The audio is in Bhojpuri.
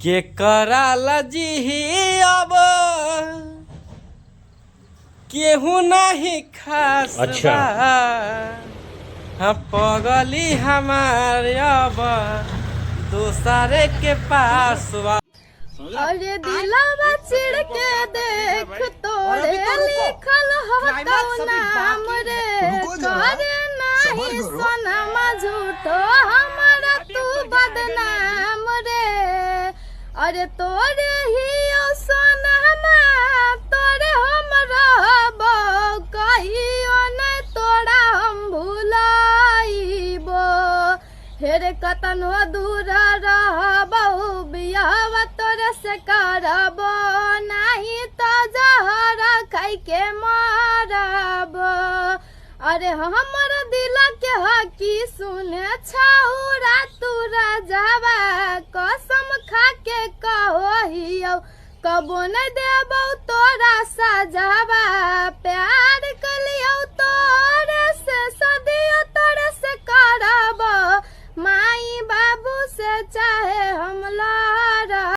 के कराला जी अब केहू नहीं खास अच्छा। हम पगली हमारे अब दूसरे के पास बा। अरे दिलवा चिड़ के देख तोरे लिखल होतौ नाम रे करे नहीं सोनमा झूठो हमारा तू बदनाम रे। अरे तोरे ही सोनमा तोरे हम रहबो कहियो नहीं तोरा हम भुलाइबो। हेरे कतनो दूर रहबो बियाह तोरे से करबो नहीं तो जहर खाई के मरबो। अरे हमर दिल के हकी सुने छौरा तूरा जावा कसम खा के कहो हियो कबो नहीं देबो तोरा सजावा प्यार